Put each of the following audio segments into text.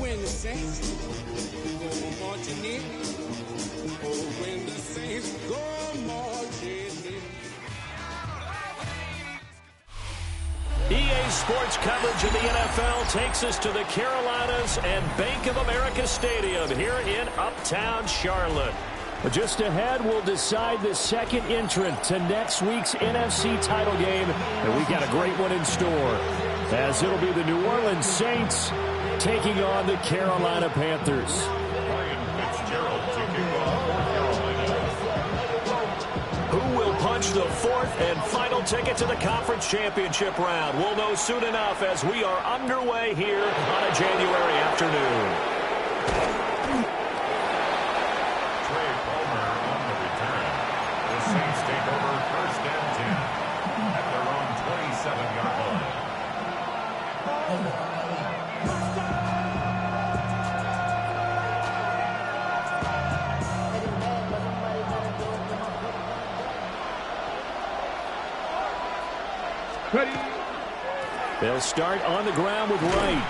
when the Saints go marching in. Oh, when the Saints go marching in. EA Sports coverage of the NFL takes us to the Carolinas and Bank of America Stadium here in Uptown Charlotte. Just ahead, we'll decide the second entrant to next week's NFC title game, and we got a great one in store, as it'll be the New Orleans Saints taking on the Carolina Panthers. Who will punch the fourth and final ticket to the conference championship round? We'll know soon enough as we are underway here on a January afternoon. Saints take over first and 10 at their own 27-yard line. Ready. They'll start on the ground with Wright.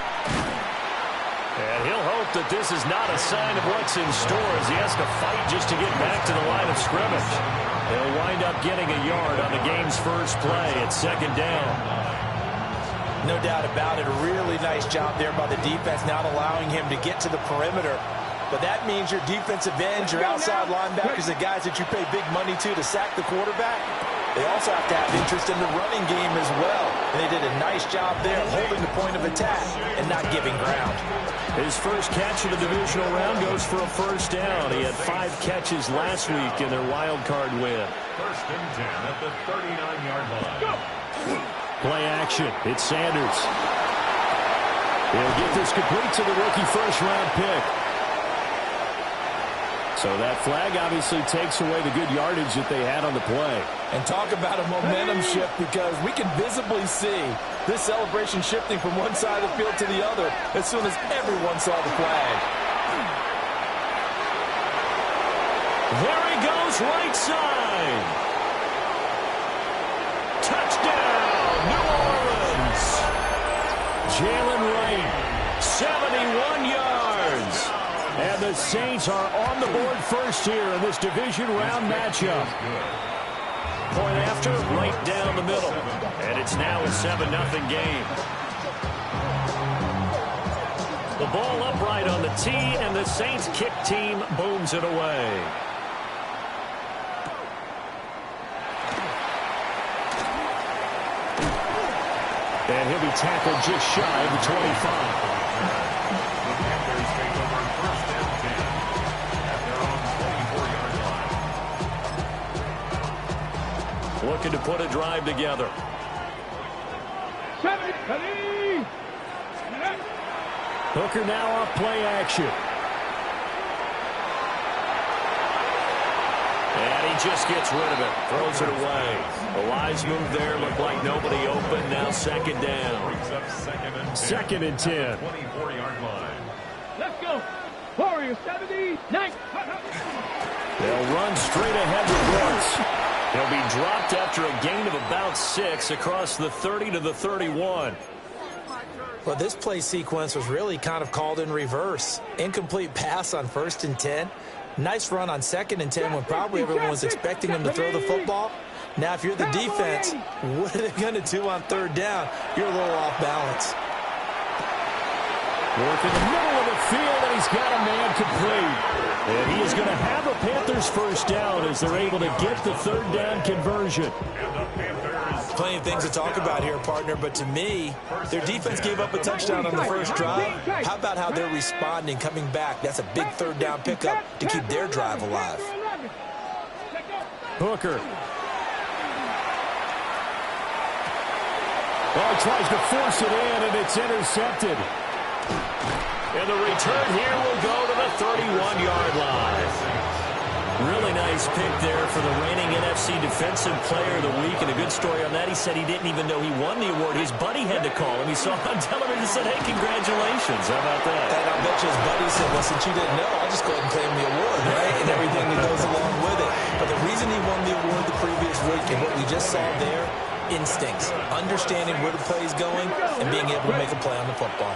And he'll hope that this is not a sign of what's in store as he has to fight just to get back to the line of scrimmage. He'll wind up getting a yard on the game's first play at second down. No doubt about it. A really nice job there by the defense, not allowing him to get to the perimeter. But that means your defensive ends, your outside linebackers, the guys that you pay big money to sack the quarterback, they also have to have interest in the running game as well. And they did a nice job there holding the point of attack and not giving ground. His first catch of the divisional round goes for a first down. He had 5 catches last week in their wild card win. First and 10 at the 39-yard line. Go! Play action. It's Sanders. He'll get this complete to the rookie first-round pick. So that flag obviously takes away the good yardage that they had on the play. And talk about a momentum shift, because we can visibly see this celebration shifting from one side of the field to the other as soon as everyone saw the flag. There he goes, right side. Touchdown, New Orleans. Jalen Wright, 71 yards. And the Saints are on the board first here in this division round matchup. Point after, right down the middle. And it's now a 7-0 game. The ball upright on the tee, and the Saints kick team booms it away. And he'll be tackled just shy of the 25. Looking to put a drive together. Hooker now off play action. And he just gets rid of it. Throws it away. A wise move there. Looked like nobody open. Now second down. Second and 10. 24-yard line. Let's go. Warriors 79. They'll run straight ahead with Brooks. He'll be dropped after a gain of about 6 across the 30 to the 31. Well, this play sequence was really kind of called in reverse. Incomplete pass on 1st and 10. Nice run on 2nd and 10 when probably everyone was expecting him to throw the football. Now, if you're the defense, what are they going to do on 3rd down? You're a little off balance. Work in the middle of the field, and he's got a man complete. And he is going to have a Panthers first down as they're able to get the 3rd down conversion. Plenty of things to talk about here, partner, but to me, their defense gave up a touchdown on the first drive. How about how they're responding, coming back? That's a big 3rd down pickup to keep their drive alive. Hooker. Well, he tries to force it in, and it's intercepted. And the return here will go to the 31-yard line. Really nice pick there for the reigning NFC Defensive Player of the Week. And a good story on that. He said he didn't even know he won the award. His buddy had to call him. He saw it on television and said, hey, congratulations. How about that? And I bet you his buddy said, well, since you didn't know, I'll just go ahead and claim the award, right? And everything that goes along with it. But the reason he won the award the previous week and what we just saw there, instincts, understanding where the play is going and being able to make a play on the football.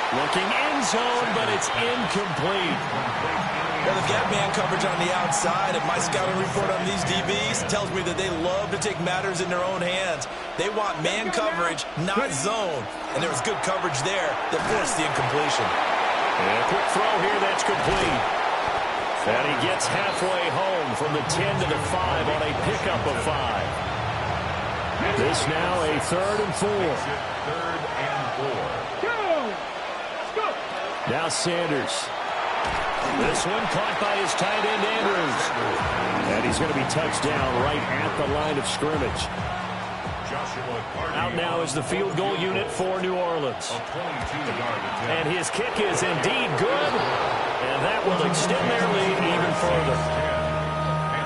Looking in zone, but it's incomplete. Well, they've got man coverage on the outside, and my scouting report on these DBs tells me that they love to take matters in their own hands. They want man coverage, not zone. And there was good coverage there that forced the incompletion. And a quick throw here that's complete. And he gets halfway home from the 10 to the 5 on a pickup of 5. This now a 3rd and 4. 3rd and 4. Go! Now Sanders. This one caught by his tight end, Andrews. And he's going to be touched down right at the line of scrimmage. Out now is the field goal unit for New Orleans. And his kick is indeed good. And that will extend their lead even further.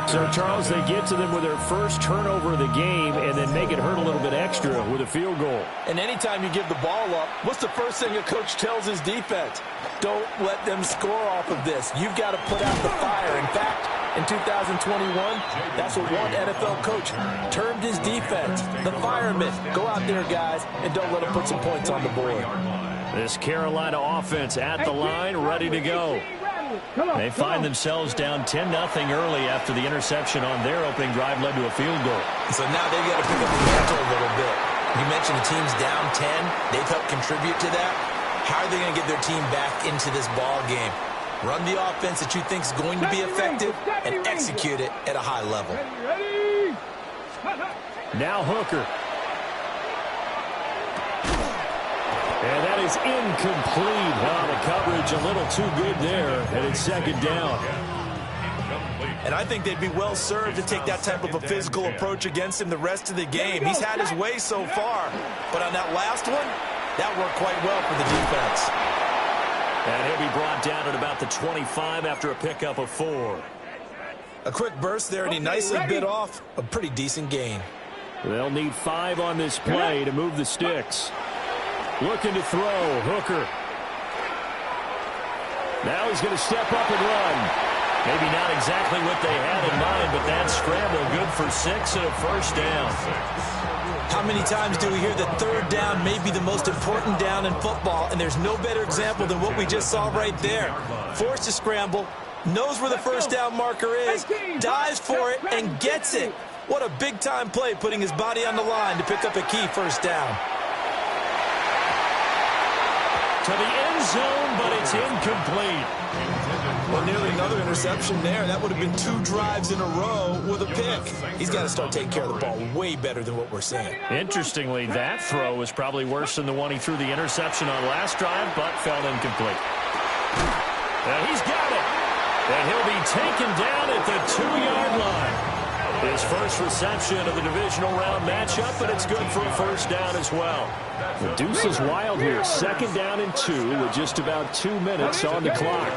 So, Charles, they get to them with their first turnover of the game and then make it hurt a little bit extra with a field goal. And anytime you give the ball up, what's the first thing a coach tells his defense? Don't let them score off of this. You've got to put out the fire. In fact, in 2021, that's what one NFL coach termed his defense, the firemen. Go out there, guys, and don't let them put some points on the board. This Carolina offense at the line, ready to go. They find themselves down 10-0 early after the interception on their opening drive led to a field goal. So now they've got to pick up the mantle a little bit. You mentioned the team's down 10. They've helped contribute to that. How are they going to get their team back into this ball game? Run the offense that you think is going to be effective and execute it at a high level. Now Hooker. And that is incomplete. Oh, the coverage a little too good there, and it's 2nd down. And I think they'd be well served to take that type of a physical approach against him the rest of the game. He's had his way so far, but on that last one, that worked quite well for the defense. And he'll be brought down at about the 25 after a pickup of 4. A quick burst there, and he nicely bit off a pretty decent gain. They'll need 5 on this play to move the sticks. Looking to throw, Hooker. Now he's going to step up and run. Maybe not exactly what they had in mind, but that scramble good for 6 and a first down. How many times do we hear that 3rd down may be the most important down in football, and there's no better example than what we just saw right there. Forced to scramble, knows where the first down marker is, dives for it, and gets it. What a big-time play, putting his body on the line to pick up a key first down. To the end zone, but it's incomplete. Well, nearly another interception there. That would have been 2 drives in a row with a pick. He's got to start taking care of the ball way better than what we're seeing. Interestingly, that throw was probably worse than the one he threw the interception on last drive, but fell incomplete. And he's got it. And he'll be taken down at the 2-yard line. His first reception of the divisional round matchup, but it's good for a first down as well. The deuce is wild here. 2nd down and 2 with just about 2 minutes on the clock.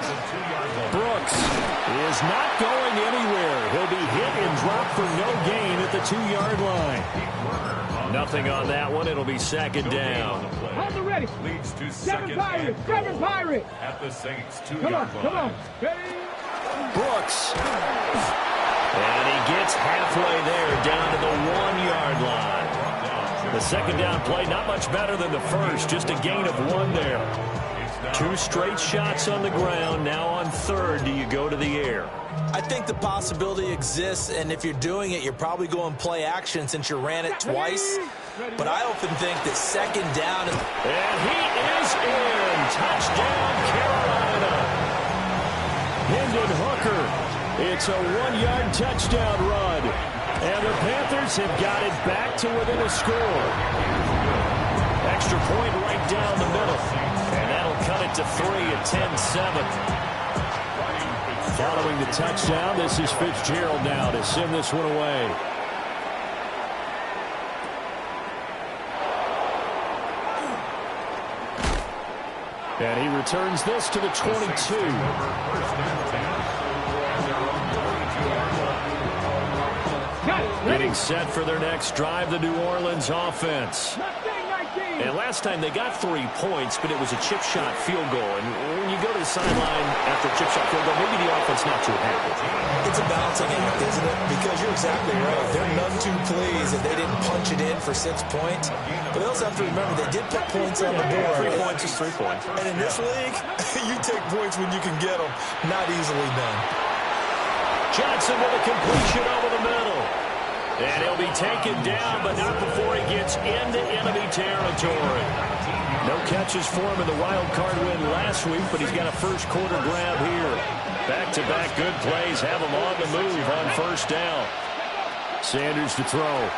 Brooks is not going anywhere. He'll be hit and dropped for no gain at the 2-yard line. Nothing on that one. It'll be 2nd down. Hold the ready. Leads to 7 Pirates. 7 Pirates. At the Saints 2-yard line. Come on. Ready. Brooks. And he gets halfway there down to the 1-yard line. The 2nd down play, not much better than the first, just a gain of 1 there. 2 straight shots on the ground. Now on 3rd, do you go to the air? I think the possibility exists, and if you're doing it, you're probably going play action since you ran it twice. But I often think that 2nd down. And he is in. Touchdown, Carolina. Hendon Hooker. It's a 1-yard touchdown run. And the Panthers have got it back to within a score. Extra point right down the middle. And that'll cut it to 3 at 10-7. Following the touchdown, this is Fitzgerald now to send this one away. And he returns this to the 22. Getting set for their next drive, the New Orleans offense. And last time they got 3 points, but it was a chip shot field goal. And when you go to the sideline after a chip shot field goal, maybe the offense not too happy. It's a balancing act, isn't it? Because you're exactly right. They're none too pleased that they didn't punch it in for 6 points. But they also have to remember they did put points on the board. 3 points is 3 points. And in this league, you take points when you can get them. Not easily done. Johnson with a completion over the middle. And he'll be taken down, but not before he gets into enemy territory. No catches for him in the wild card win last week, but he's got a first quarter grab here. Back-to-back good plays have him on the move on first down. Sanders to throw.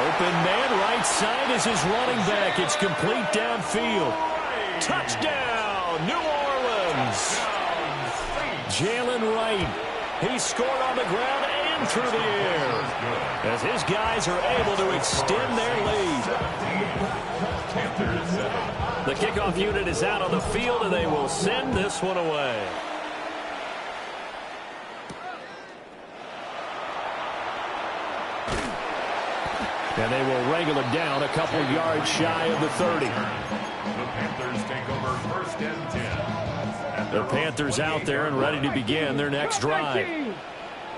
Open man, right side is his running back. It's complete downfield. Touchdown, New Orleans. Jalen Wright. He scored on the ground and through the air as his guys are able to extend their lead. The kickoff unit is out on the field, and they will send this one away. And they will wrangle it down a couple yards shy of the 30. The Panthers take over first and 10. The Panthers out there and ready to begin their next drive.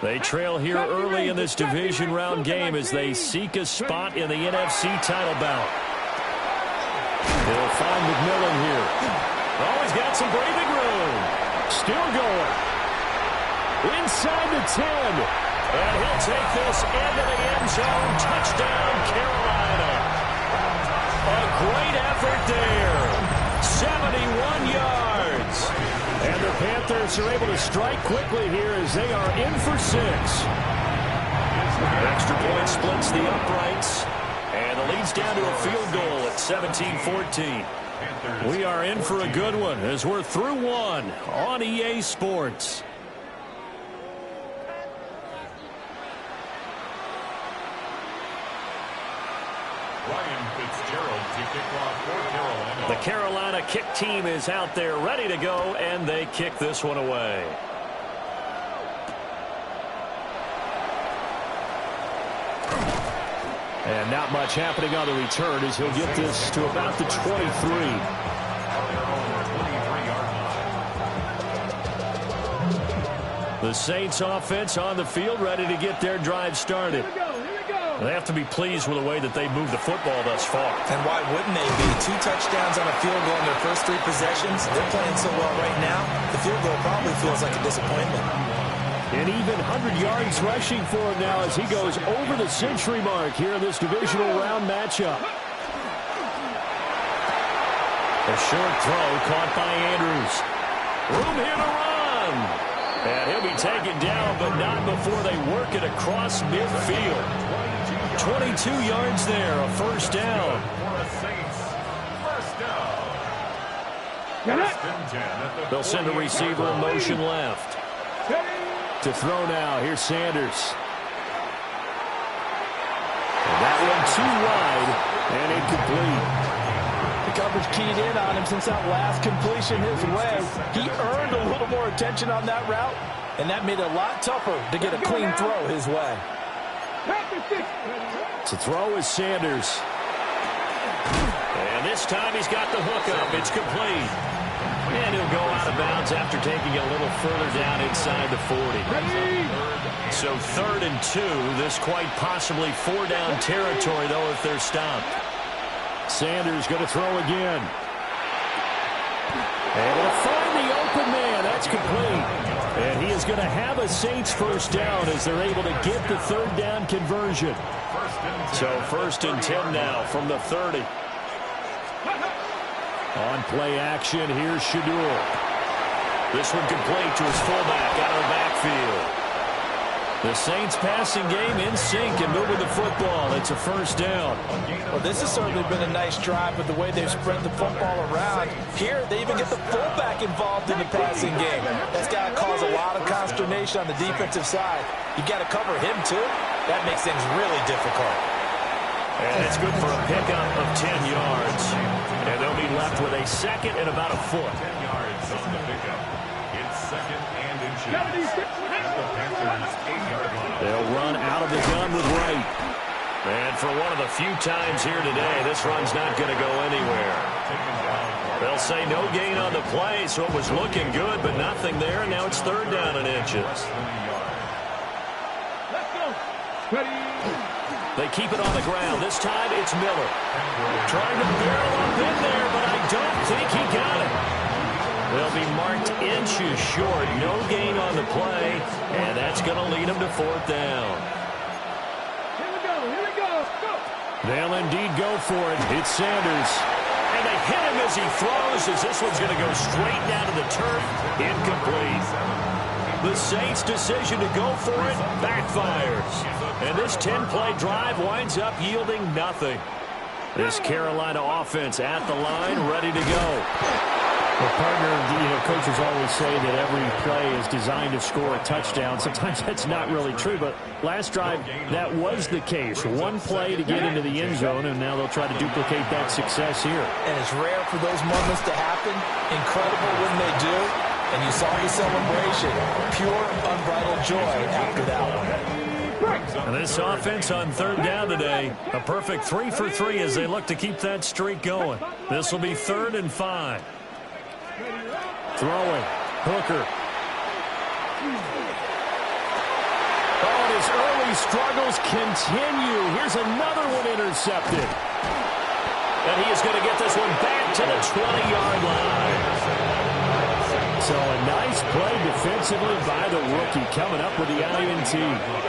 They trail here early in this division round game as they seek a spot in the NFC title bout. They'll find McMillan here. Oh, he's got some breathing room. Still going. Inside the 10. And he'll take this into the end zone. Touchdown, Carolina. A great effort there. 71 yards. And the Panthers are able to strike quickly here as they are in for 6. Extra point splits the uprights. And the lead's down to a field goal at 17-14. We are in for a good one as we're through one on EA Sports. The Carolina kick team is out there ready to go, and they kick this one away. And not much happening on the return as he'll get this to about the 23. The Saints offense on the field ready to get their drive started. They have to be pleased with the way that they moved the football thus far. And why wouldn't they be? 2 touchdowns on a field goal in their first 3 possessions. They're playing so well right now, the field goal probably feels like a disappointment. And even 100 yards rushing for him now as he goes over the century mark here in this divisional round matchup. A short throw caught by Andrews. Room here to run. And he'll be taken down, but not before they work it across midfield. 22 yards there, a first down. They'll send a receiver in motion left. To throw now, here's Sanders. And that one too wide and incomplete. The coverage keyed in on him since that last completion his way. He earned a little more attention on that route, and that made it a lot tougher to get a clean throw his way. To throw is Sanders. And this time he's got the hook up. It's complete. And he'll go out of bounds after taking it a little further down inside the 40. So 3rd and 2. This quite possibly 4-down territory, though, if they're stopped. Sanders going to throw again. And he'll find the open man. That's complete. And he is going to have a Saints first down as they're able to get the 3rd down conversion. So 1st and 10 now from the 30. On play action, here's Shadur. This one complete to his fullback out of the backfield. The Saints passing game in sync and moving the football. It's a first down. Well, this has certainly been a nice drive with the way they've spread the football around. Here, they even get the fullback involved in the passing game. That's got to cause a lot of consternation on the defensive side. You've got to cover him, too. That makes things really difficult. And it's good for a pickup of 10 yards. And they'll be left with a second and about a foot. 10 yards on the pickup. It's 2nd and inches. The Panthers 8-yard line. They'll run out of the gun with Wright. And for one of the few times here today, this run's not going to go anywhere. They'll say no gain on the play, so it was looking good, but nothing there, and now it's third down and inches. Let's go. Ready. They keep it on the ground. This time it's Miller. Trying to barrel up in there, but I don't think he got it. They'll be marked inches short. No gain on the play, and that's going to lead them to fourth down. Here we go. Here we go. Go. They'll indeed go for it. It's Sanders. And they hit him as he throws, as this one's going to go straight down to the turf. Incomplete. The Saints' decision to go for it backfires. And this 10-play drive winds up yielding nothing. This Carolina offense at the line, ready to go. Well, partner, coaches always say that every play is designed to score a touchdown. Sometimes that's not really true, but last drive, that was the case. One play to get into the end zone, and now they'll try to duplicate that success here. And it's rare for those moments to happen. Incredible when they do. And you saw the celebration. Pure, unbridled joy after that one. And this offense on third down today, a perfect 3 for 3 as they look to keep that streak going. This will be 3rd and 5. Throwing. Hooker. Oh, and his early struggles continue. Here's another one intercepted. And he is going to get this one back to the 20-yard line. So a nice play defensively by the rookie coming up with the INT.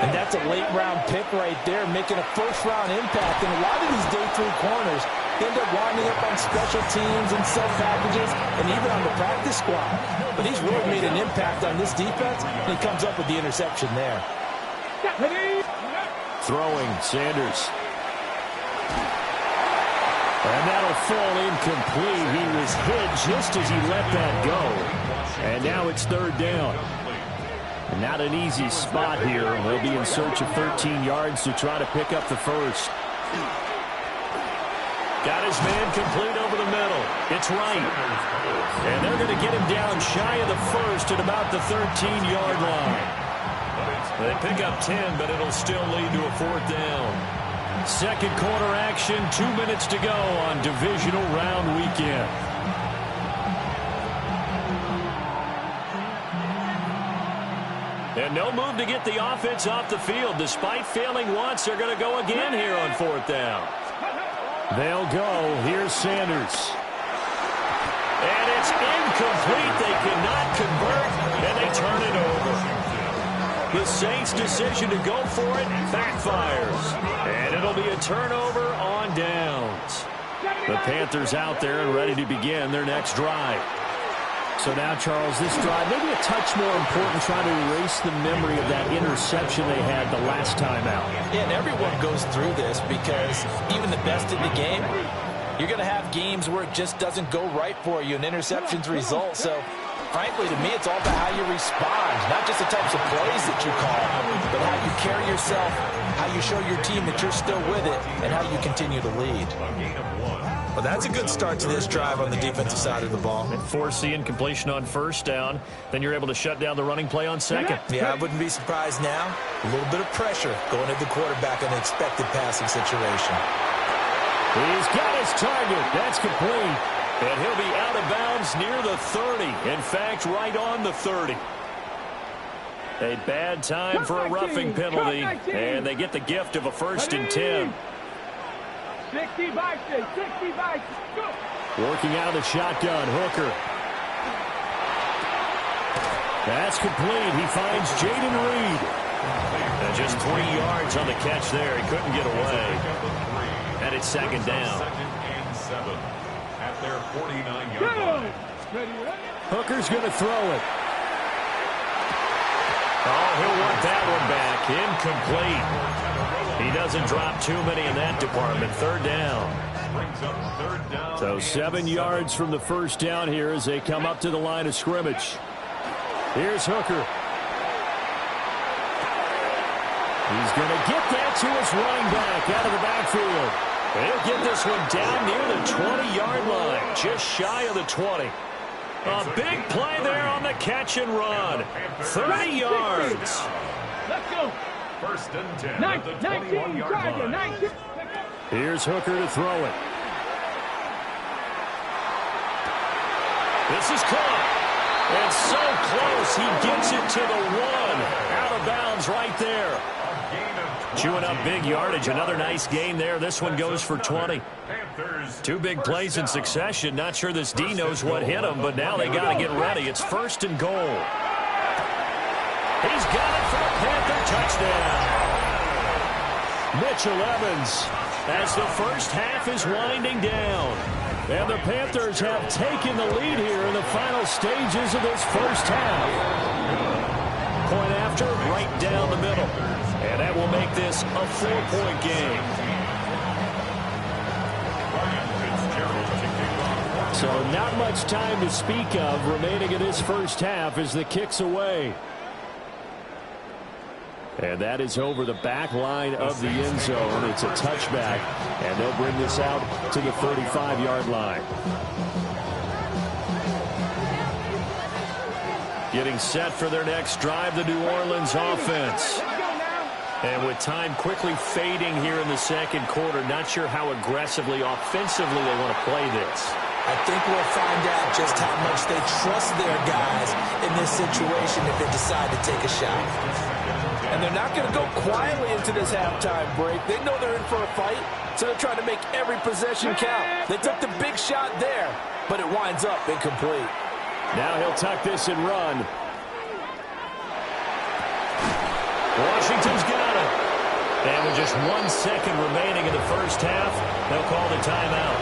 And that's a late-round pick right there, making a first-round impact. And a lot of these day 3 corners end up winding up on special teams and sub packages and even on the practice squad. But he's really made an impact on this defense, and he comes up with the interception there. Throwing, Sanders. And that'll fall incomplete. He was hit just as he let that go. And now it's third down. And not an easy spot here. They'll be in search of 13 yards to try to pick up the first. Got his man complete over the middle. It's right. And they're going to get him down shy of the first at about the 13-yard line. They pick up 10, but it'll still lead to a fourth down. Second quarter action, 2 minutes to go on divisional round weekend. And no move to get the offense off the field. Despite failing once, they're going to go again here on fourth down. They'll go. Here's Sanders. And it's incomplete. They cannot convert, and they turn it over. The Saints' decision to go for it backfires. And it'll be a turnover on downs. The Panthers out there and ready to begin their next drive. So now, Charles, this drive, maybe a touch more important, trying to erase the memory of that interception they had the last time out. Yeah, and everyone goes through this because even the best in the game, you're going to have games where it just doesn't go right for you, and interceptions result. So, frankly, to me, it's all about how you respond, not just the types of plays that you call, but how you carry yourself, how you show your team that you're still with it, and how you continue to lead. Well, that's a good start to this drive on the defensive side of the ball. And force the incompletion on first down. Then you're able to shut down the running play on second. Yeah, I wouldn't be surprised now. A little bit of pressure going at the quarterback in an expected passing situation. He's got his target. That's complete. And he'll be out of bounds near the 30. In fact, right on the 30. A bad time for a roughing penalty. And they get the gift of a 1st and 10. 60 by 6, 60 by 6, go! Working out of the shotgun, Hooker. That's complete. He finds Jaden Reed. And just 3 yards on the catch there. He couldn't get away. And it's second down. Second and 7 at their 49-yard line. Hooker's going to throw it. Oh, he'll want that one back. Incomplete. He doesn't drop too many in that department. Third down. So 7 yards from the first down here as they come up to the line of scrimmage. Here's Hooker. He's going to get that to his running back out of the backfield. And he'll get this one down near the 20-yard line, just shy of the 20. A big play there on the catch and run. 30 yards. Let's go. First and 10 at the 19, 21-yard Charger, line. 19. Here's Hooker to throw it. This is caught. It's so close. He gets it to the 1. Out of bounds right there. Chewing up big yardage. Another nice gain there. This one goes for 20. Two big plays in succession. Not sure this D knows what hit him, but now they got to get ready. It's first and goal. He's got it for a Panther touchdown. Mitchell Evans as the first half is winding down. And the Panthers have taken the lead here in the final stages of this first half. Point after, right down the middle. And that will make this a 4-point game. So not much time to speak of remaining in this first half as the kick's away. And that is over the back line of the end zone. It's a touchback, and they'll bring this out to the 35-yard line. Getting set for their next drive, the New Orleans offense. And with time quickly fading here in the second quarter, not sure how aggressively, offensively they want to play this. I think we'll find out just how much they trust their guys in this situation if they decide to take a shot. And they're not going to go quietly into this halftime break. They know they're in for a fight, so they're trying to make every possession count. They took the big shot there, but it winds up incomplete. Now he'll tuck this and run. Washington's got it. And with just 1 second remaining in the first half, they'll call the timeout.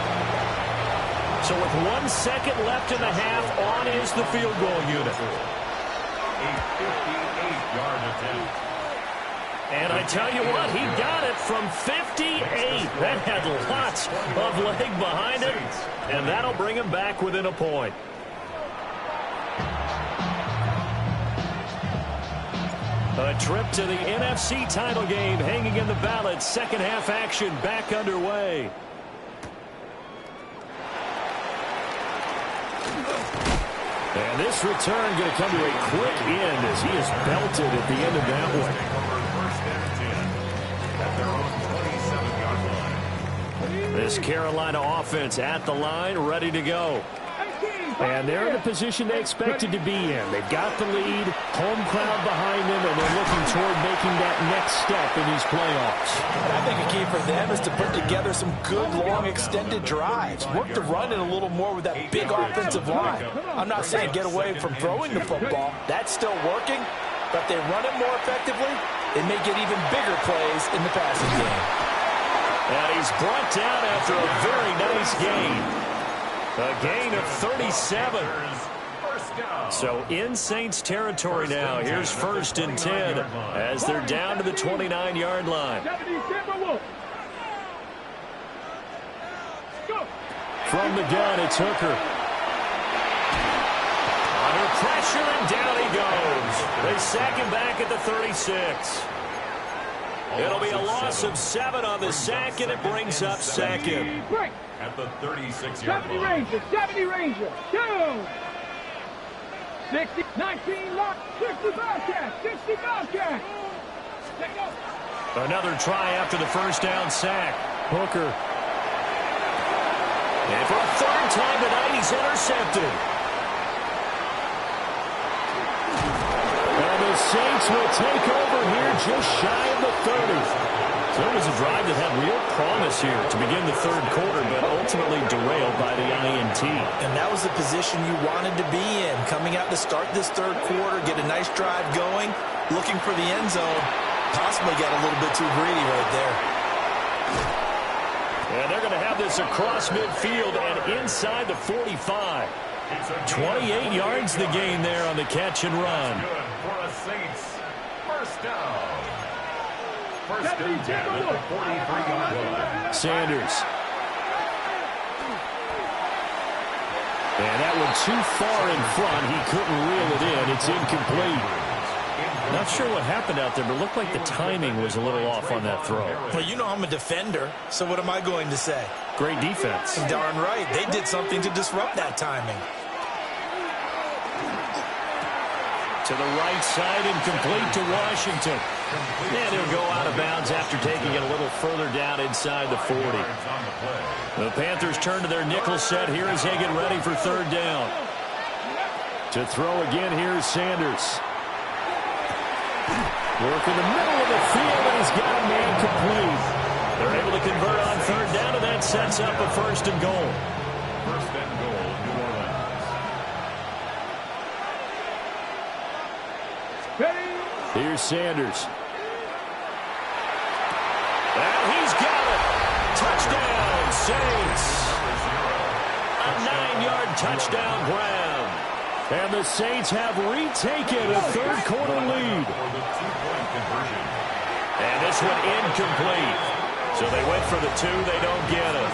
So with 1 second left in the half, on is the field goal unit. A 58-yard attempt. And I tell you what, he got it from 58. That had lots of leg behind it, and that'll bring him back within a point. A trip to the NFC title game hanging in the balance. Second half action back underway. And this return going to come to a quick end as he is belted at the end of that one. This Carolina offense at the line, ready to go. And they're in the position they expected to be in. They've got the lead, home crowd behind them, and they're looking toward making that next step in these playoffs. I think a key for them is to put together some good, long, extended drives. Work the run in a little more with that big offensive line. I'm not saying get away from throwing the football. That's still working. But if they run it more effectively, they may get even bigger plays in the passing game. And he's brought down after a very nice gain. A gain of 37. So in Saints territory now. Here's first and 10 as they're down to the 29-yard line. From the gun, it's Hooker. Under pressure, and down he goes. They sack him back at the 36. It'll be a loss of 7 on the sack, and it brings up second. At the 36-yard 70 line. Ranger, 70 Ranger, 2. 60, 19, lock, 60 Bobcat, 60 Bobcat. Another try after the first down sack. Hooker. And for a third time tonight, he's intercepted. And the Saints will take over here just shy of the 30. So it was a drive that had real promise here to begin the third quarter, but ultimately derailed by the INT. And that was the position you wanted to be in. Coming out to start this third quarter, get a nice drive going, looking for the end zone. Possibly got a little bit too greedy right there. And they're going to have this across midfield and inside the 45. 28 yards the gain there on the catch and run. Good for a Saints first down. First and 10 at the 43-yard line. Sanders. And that one too far in front. He couldn't reel it in. It's incomplete. Not sure what happened out there, but it looked like the timing was a little off on that throw. Well, you know I'm a defender, so what am I going to say? Great defense. Darn right. They did something to disrupt that timing. To the right side and complete to Washington. And he'll go out of bounds after taking it a little further down inside the 40. The Panthers turn to their nickel set here as they get ready for third down. To throw again, here's Sanders. Work in the middle of the field, and he's got a man complete. They're able to convert on third down, and that sets up a first and goal. First and goal, New Orleans. Here's Sanders. And he's got it. Touchdown, Saints. A 9-yard touchdown grab. And the Saints have retaken a third-quarter lead. And this one incomplete. So they went for the 2. They don't get it.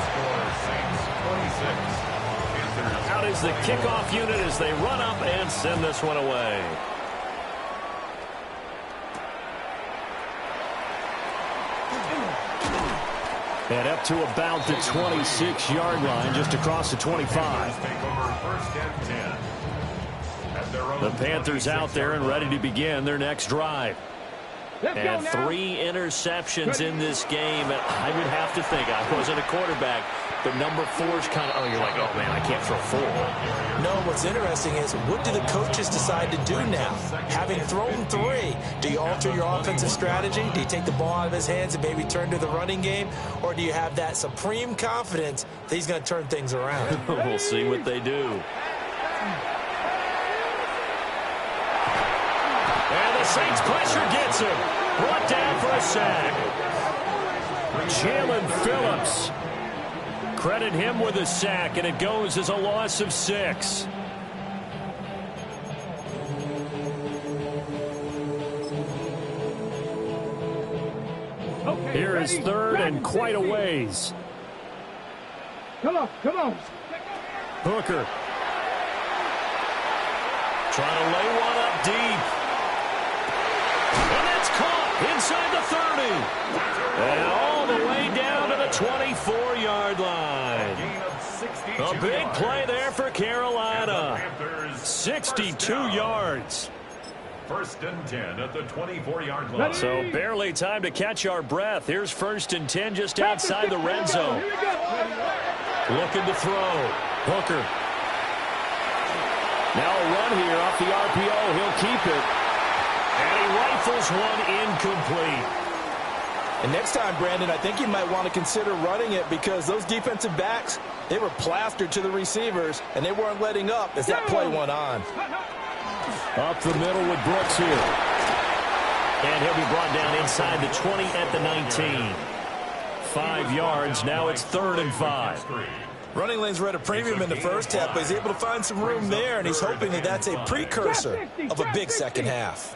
Out is the kickoff unit as they run up and send this one away. And up to about the 26-yard line, just across the 25. The Panthers out there and ready to begin their next drive. And 3 interceptions in this game. And I would have to think, I wasn't a quarterback, but number 4 is kind of, you're like, oh, man, I can't throw 4. No, what's interesting is, what do the coaches decide to do now? Having thrown 3, do you alter your offensive strategy? Do you take the ball out of his hands and maybe turn to the running game? Or do you have that supreme confidence that he's going to turn things around? We'll see what they do. And the Saints pressure gets him. Brought down for a sack. Jalen Phillips. Credit him with a sack, and it goes as a loss of 6. Here is third and quite a ways. Come on. Hooker. Trying to lay one up deep. And that's caught inside the 30. And all the way down to the 24-yard line. A big play there for Carolina. 62 yards. First and 10 at the 24-yard line. So barely time to catch our breath. Here's first and 10 just outside the red zone. Looking to throw. Hooker. Now a run here off the RPO. He'll keep it. And he rifles one incomplete. And next time, Brandon, I think you might want to consider running it, because those defensive backs, they were plastered to the receivers, and they weren't letting up as that play went on. Up the middle with Brooks here. And he'll be brought down inside the 20 at the 19. 5 yards. Now it's 3rd and 5. Running lanes were at a premium in the first half, but he's able to find some room there, and he's hoping that that's a precursor of a big second half.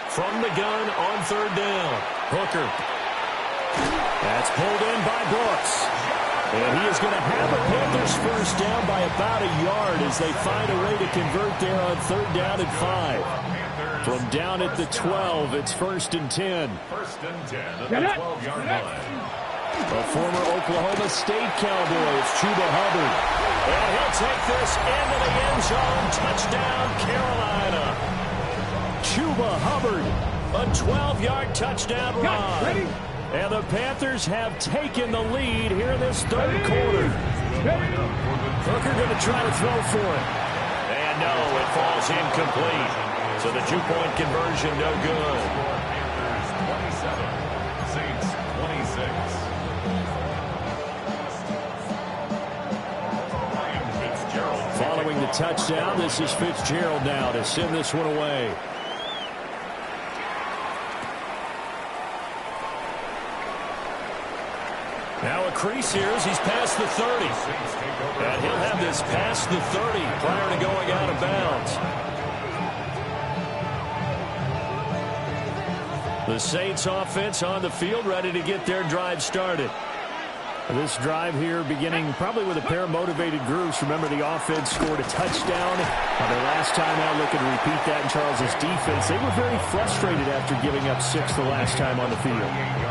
From the gun on 3rd down. Hooker. That's pulled in by Brooks. And he is going to have a Panthers first down by about a yard as they find a way to convert there on 3rd down and 5. From down at the 12, it's 1st and 10. First and 10 at the 12-yard line. A former Oklahoma State Cowboy, it's Chuba Hubbard. And he'll take this into the end zone. Touchdown, Carolina. Chuba Hubbard, a 12-yard touchdown run. And the Panthers have taken the lead here in this 3rd quarter. Hooker going to try to throw for it. And no, it falls incomplete. So the 2-point conversion no good. Panthers 27, Saints 26. Following the touchdown, this is Fitzgerald now to send this one away. Now a crease here as he's past the 30. And he'll have this past the 30 prior to going out of bounds. The Saints offense on the field ready to get their drive started. This drive here beginning probably with a pair of motivated groups. Remember, the offense scored a touchdown. Their last time out, looking to repeat that in Charles's defense. They were very frustrated after giving up 6 the last time on the field.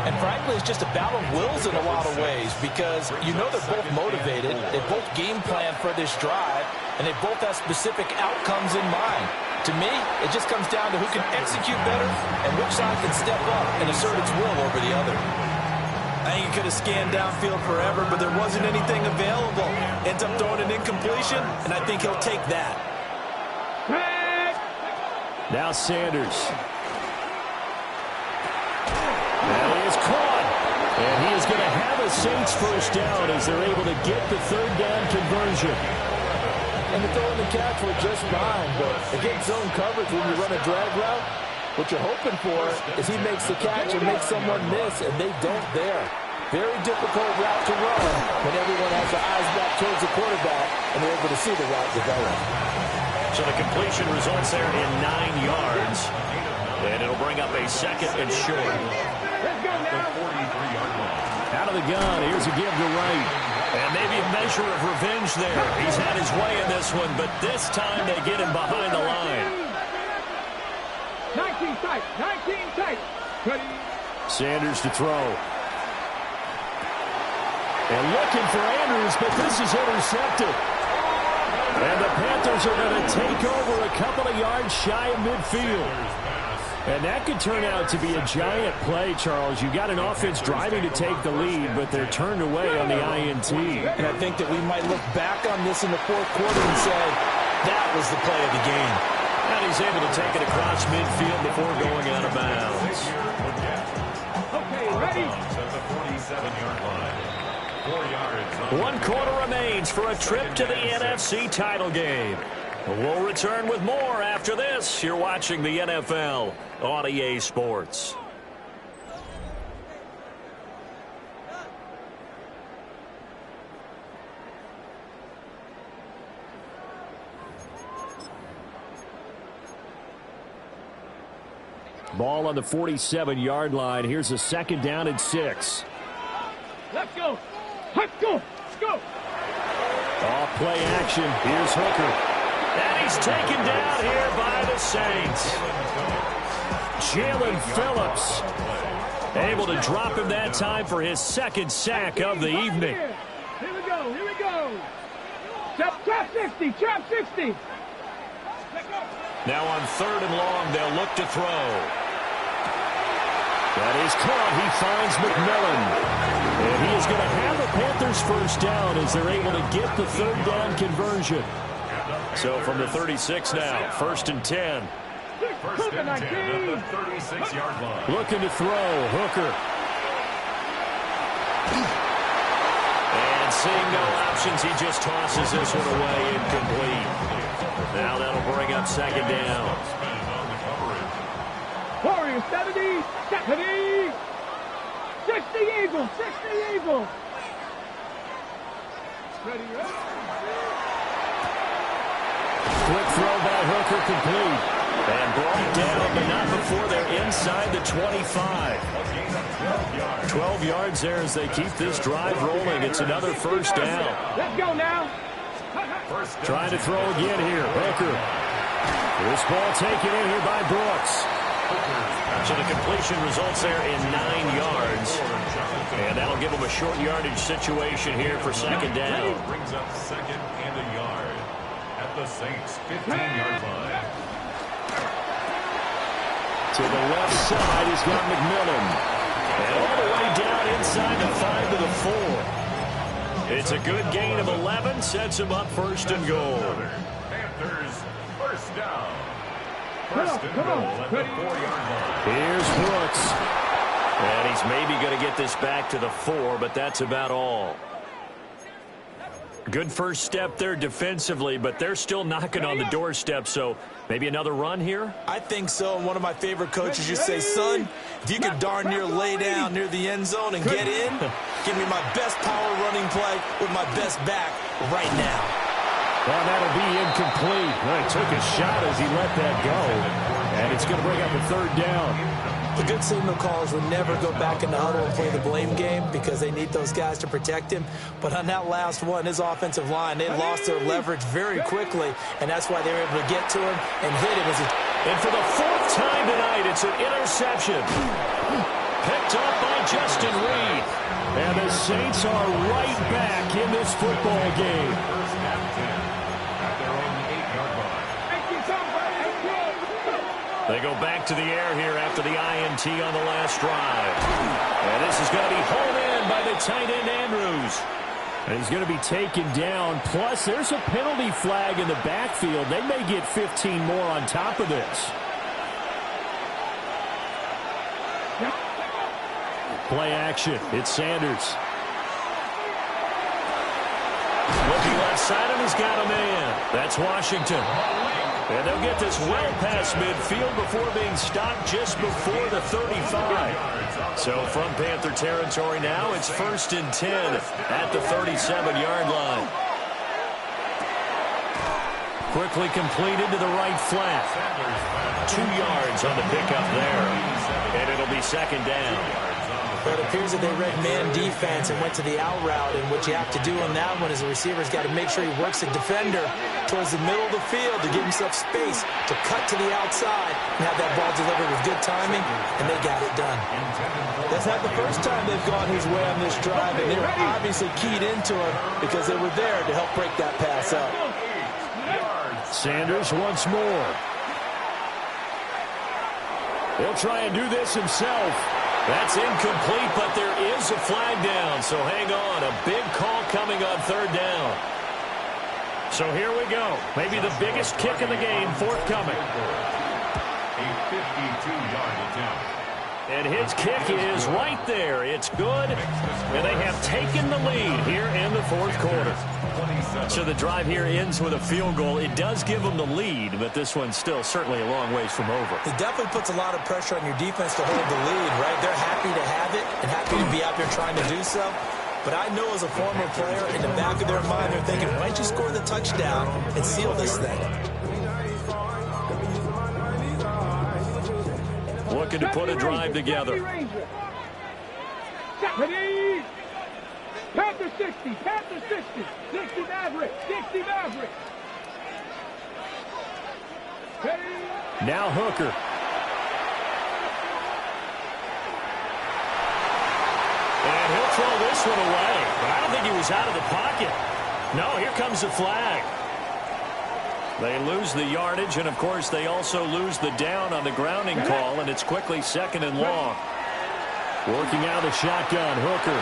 And frankly, it's just a battle of wills in a lot of ways, because you know they're both motivated. They both game plan for this drive. and they both have specific outcomes in mind. To me, it just comes down to who can execute better and which side can step up and assert its will over the other. I think he could have scanned downfield forever, but there wasn't anything available. Ends up throwing an incompletion, and I think he'll take that. Now Sanders. That is caught. And he is going to have a Saints first down as they're able to get the third down conversion. And the throw in the catch was just fine, but against zone coverage when you run a drag route, what you're hoping for is he makes the catch and makes someone miss, and they don't there. Very difficult route to run when everyone has their eyes back towards the quarterback and they're able to see the route develop. So the completion results there in 9 yards, and it'll bring up a second and short. Let's go now. Out of the gun, here's a give to right. And maybe a measure of revenge there. He's had his way in this one, but this time they get him behind the line. 19 tight, 19 tight. Ready. Sanders to throw. And looking for Andrews, but this is intercepted. And the Panthers are going to take over a couple of yards shy of midfield. And that could turn out to be a giant play, Charles. You've got an offense driving to take the lead, but they're turned away on the INT. And I think that we might look back on this in the fourth quarter and say, that was the play of the game. And he's able to take it across midfield before going out of bounds. Okay, ready. At the 47-yard line. 4 yards. 1 quarter remains for a trip to the NFC title game. We'll return with more after this. You're watching the NFL on EA Sports. Ball on the 47-yard line. Here's a second down and 6. Let's go. Let's go. Let's go. Off play action. Here's Hooker. And he's taken down here by the Saints. Jalen Phillips able to drop him that time for his second sack of the evening. Here we go. Here we go. Trap 60. Trap 60. Now on 3rd and long, they'll look to throw. That is caught. He finds McMillan. And he is going to have the Panthers first down as they're able to get the third down conversion. So from the 36 now, 1st and 10. First and 10 at the 36-yard line. Looking to throw. Hooker. And seeing no options, he just tosses this one away incomplete. Now that'll bring up second down. Warriors 70. 70. 60 Eagles. 60 Eagles. Ready, ready. Quick throw by Hooker complete. And brought down, but not before they're inside the 25. 12 yards there as they keep this drive rolling. It's another first down. Let's go now. Trying to throw again here. Hooker. This ball taken in here by Brooks. So the completion results there in 9 yards. And that'll give them a short yardage situation here for second down. Brings up second and a yard at the Saints 15-yard line. To the left side, he's got McMillan. And all the way down inside the 5 to the 4. It's a good gain of 11, sets him up 1st and goal. Panthers first down. First and goal at the 4-yard line. Here's Brooks. And he's maybe going to get this back to the 4, but that's about all. Good first step there defensively, but they're still knocking on the doorstep, so maybe another run here? I think so. And one of my favorite coaches used to say, son, if you could darn near lay down near the end zone and get in, give me my best power running play with my best back right now. Well, that'll be incomplete. Well, he took a shot as he let that go. And it's going to bring up a third down. The good signal callers would never go back in the huddle and play the blame game because they need those guys to protect him. But on that last one, his offensive line, they lost their leverage very quickly, and that's why they were able to get to him and hit him. And for the 4th time tonight, it's an interception. Picked up by Justin Reed. And the Saints are right back in this football game. They go back to the air here after the INT on the last drive. And this is going to be hauled in by the tight end, Andrews. And he's going to be taken down. Plus, there's a penalty flag in the backfield. They may get 15 more on top of this. Play action. It's Sanders. Looking left side, and he's got a man. That's Washington. And they'll get this well past midfield before being stopped just before the 35. So from Panther territory now, it's 1st and 10 at the 37-yard line. Quickly completed to the right flat. 2 yards on the pickup there. And it'll be 2nd down. But it appears that they read man defense and went to the out route. And what you have to do on that one is the receiver's got to make sure he works the defender towards the middle of the field to give himself space to cut to the outside and have that ball delivered with good timing, and they got it done. That's not the first time they've gone his way on this drive, and they were obviously keyed into it because they were there to help break that pass up. Sanders once more. He'll try and do this himself. That's incomplete, but there is a flag down, so hang on. A big call coming on 3rd down. So here we go. Maybe the biggest kick in the game forthcoming. A 52-yard attempt. And his kick is right there. It's good, and they have taken the lead here in the 4th quarter. So the drive here ends with a field goal. It does give them the lead, but this one's still certainly a long ways from over. It definitely puts a lot of pressure on your defense to hold the lead, right? They're happy to have it and happy to be out there trying to do so. But I know as a former player, in the back of their mind, they're thinking, why don't you score the touchdown and seal this thing? Looking to put a drive together. Panther 60, Panther 60, 60 Maverick, 60 Maverick. Now Hooker. And he'll throw this one away. But I don't think he was out of the pocket. No, here comes the flag. They lose the yardage, and, of course, they also lose the down on the grounding call, and it's quickly 2nd and long. Working out of the shotgun, Hooker.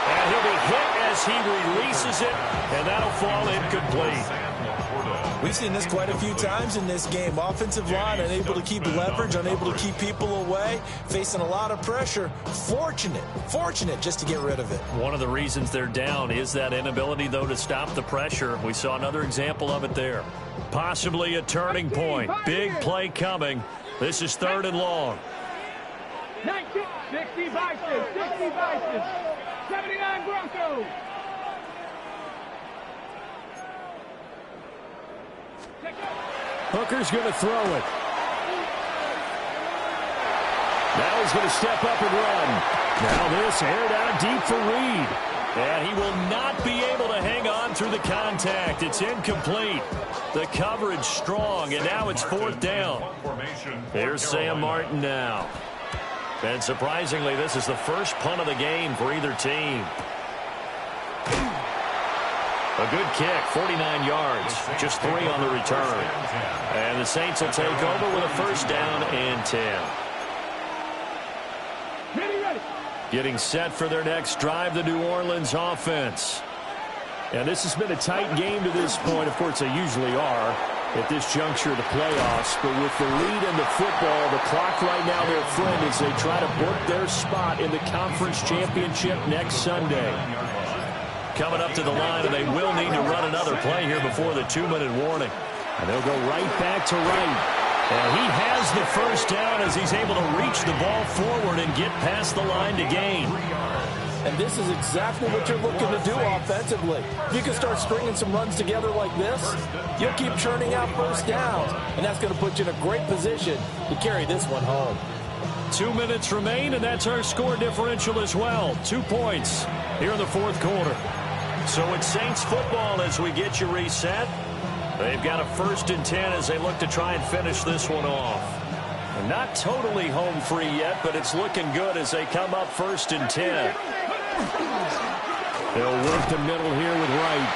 And he'll be hit as he releases it, and that'll fall incomplete. We've seen this quite a few times in this game. Offensive line unable to keep leverage, unable to keep people away, facing a lot of pressure. Fortunate just to get rid of it. One of the reasons they're down is that inability, though, to stop the pressure. We saw another example of it there. Possibly a turning point. Big play coming. This is 3rd and long. 19, 60 Bison, 60 Bison, 79 Broncos. Hooker's going to throw it. Now he's going to step up and run. Now this aired out deep for Reed. And he will not be able to hang on through the contact. It's incomplete. The coverage strong, and now it's 4th down. Here's Sam Martin now. And surprisingly, this is the first punt of the game for either team. A good kick, 49 yards, just 3 on the return. And the Saints will take over with a 1st down and 10. Getting set for their next drive, the New Orleans offense. And this has been a tight game to this point. Of course, they usually are at this juncture of the playoffs. But with the lead in the football, the clock right now their friend as they try to book their spot in the conference championship next Sunday. Coming up to the line, and they will need to run another play here before the 2-minute warning. And they'll go right back to right. And he has the 1st down as he's able to reach the ball forward and get past the line to gain. And this is exactly what you're looking to do offensively. If you can start stringing some runs together like this, you'll keep churning out 1st downs. And that's going to put you in a great position to carry this one home. 2 minutes remain, and that's our score differential as well. 2 points here in the 4th quarter. So it's Saints football as we get you reset. They've got a 1st and 10 as they look to try and finish this one off. They're not totally home free yet, but it's looking good as they come up 1st and 10. They'll work the middle here with Wright.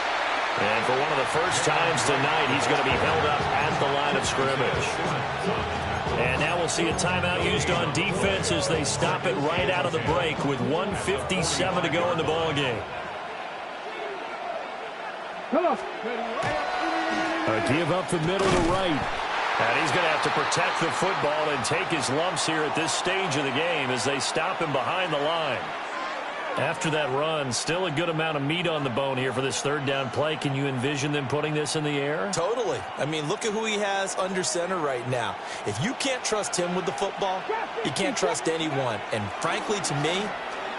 And for one of the first times tonight, he's going to be held up at the line of scrimmage. And now we'll see a timeout used on defense as they stop it right out of the break with 1:57 to go in the ballgame. A give up the middle to right. And he's going to have to protect the football and take his lumps here at this stage of the game as they stop him behind the line. After that run, still a good amount of meat on the bone here for this third down play. Can you envision them putting this in the air? Totally. I mean, look at who he has under center right now. If you can't trust him with the football, you can't trust anyone. And frankly, to me,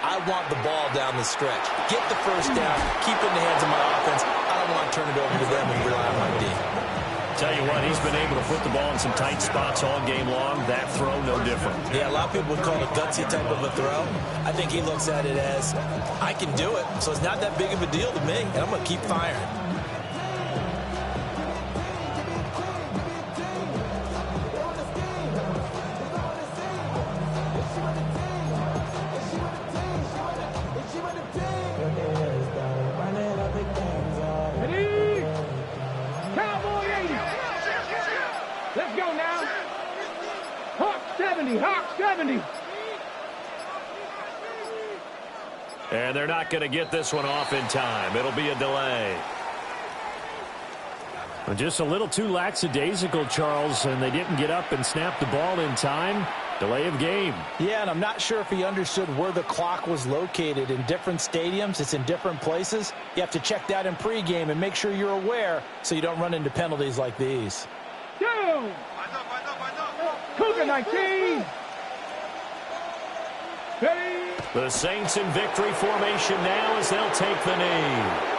I want the ball down the stretch. Get the first down, keep it in the hands of my offense. I don't want to turn it over to them and rely on my D. Tell you what, he's been able to put the ball in some tight spots all game long. That throw, no different. Yeah, a lot of people would call it a gutsy type of a throw. I think he looks at it as, I can do it, so it's not that big of a deal to me, and I'm going to keep firing. Hawk 70. And they're not going to get this one off in time. It'll be a delay. Just a little too lackadaisical, Charles, and they didn't get up and snap the ball in time. Delay of game. Yeah, and I'm not sure if he understood where the clock was located. In different stadiums, it's in different places. You have to check that in pregame and make sure you're aware so you don't run into penalties like these. Go! Cougar 19. Ready? The Saints in victory formation now as they'll take the knee.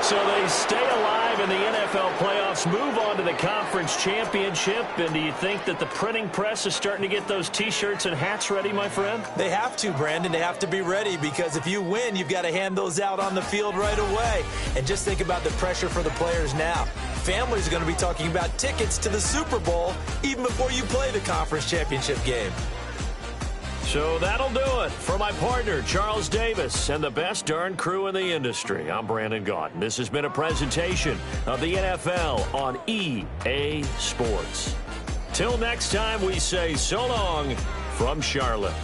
So they stay alive in the NFL playoffs, move on to the conference championship. And do you think that the printing press is starting to get those T-shirts and hats ready, my friend? They have to, Brandon. They have to be ready because if you win, you've got to hand those out on the field right away. And just think about the pressure for the players now. Families are going to be talking about tickets to the Super Bowl even before you play the conference championship game. So that'll do it. For my partner, Charles Davis, and the best darn crew in the industry, I'm Brandon Gaudin. This has been a presentation of the NFL on EA Sports. Till next time, we say so long from Charlotte.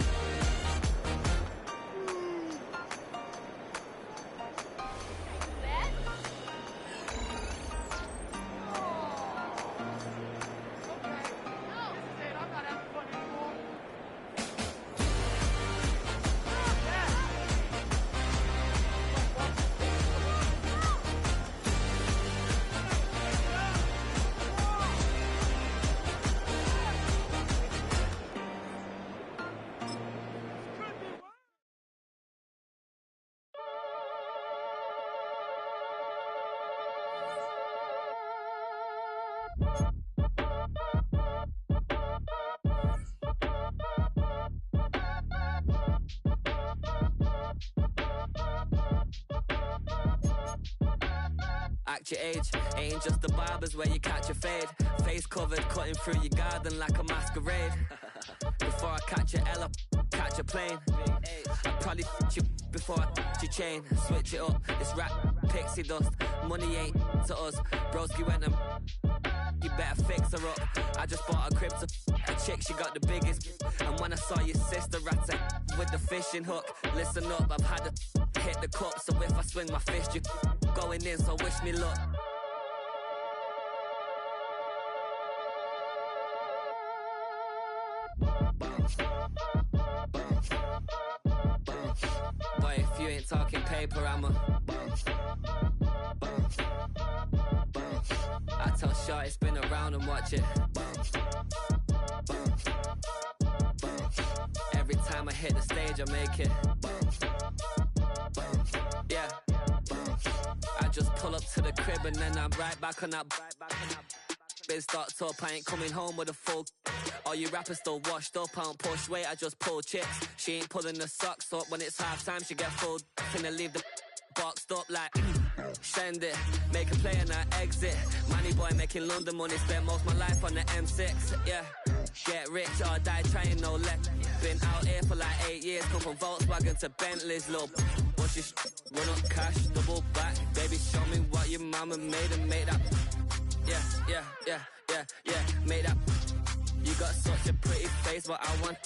Act your age, ain't just the barbers where you catch a fade. Face covered, cutting through your garden like a masquerade. Before I catch your L up, catch a plane. I'd probably you before I your chain. Switch it up, it's rap, pixie dust. Money ain't to us. Broski went and you better fix her up. I just bought a crib to a chick, she got the biggest. And when I saw your sister rat with the fishing hook, listen up, I've had to hit the cup. So if I swing my fist, you going in, so wish me luck. Boy, if you ain't talking paper, I'm a I tell Shorty spin around and watch it. Every time I hit the stage, I make it. Yeah. I just pull up to the crib and then I'm right back on that. Been stocked up, I ain't coming home with a full. All you rappers still washed up, I don't push weight, I just pull chicks. She ain't pulling the socks up when it's half time, she get full. Finna leave the boxed up like send it, make a play and I exit. Money boy making London money, spent most of my life on the M6. Yeah, get rich or die trying, no let. Been out here for like 8 years, come from Volkswagen to Bentley's, little. Flashy run up cash, double back. Baby, show me what your mama made and made up. Yeah, made up. You got such a pretty face, but I want.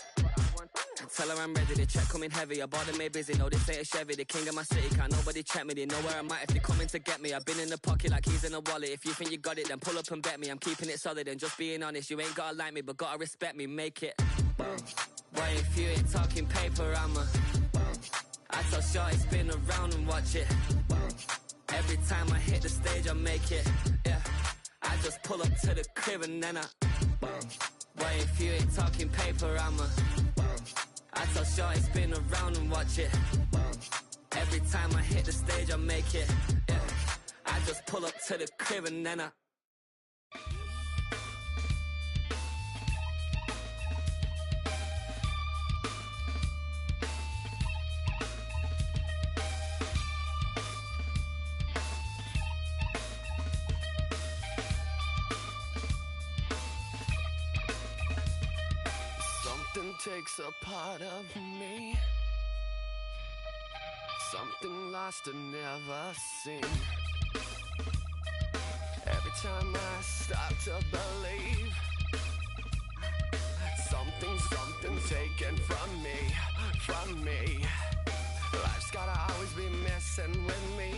Tell her I'm ready, the check coming heavy. I bought them made busy, no this ain't a Chevy. The king of my city, can't nobody check me. They know where I'm at if they coming to get me. I've been in the pocket like keys in a wallet. If you think you got it, then pull up and bet me. I'm keeping it solid and just being honest. You ain't gotta like me, but gotta respect me, make it. Why if you ain't talking paper, I tell shorty spin around and watch it. Every time I hit the stage, I make it. Yeah, I just pull up to the crib and then why if you ain't talking paper, I tell shorty spin around and watch it. Every time I hit the stage, I make it. Yeah, I just pull up to the crib and then takes a part of me, something lost and never seen. Every time I start to believe, something taken from me. Life's gotta always be messing with me.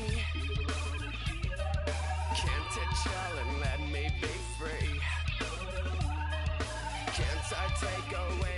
Can't it chill and let me be free? Can't I take away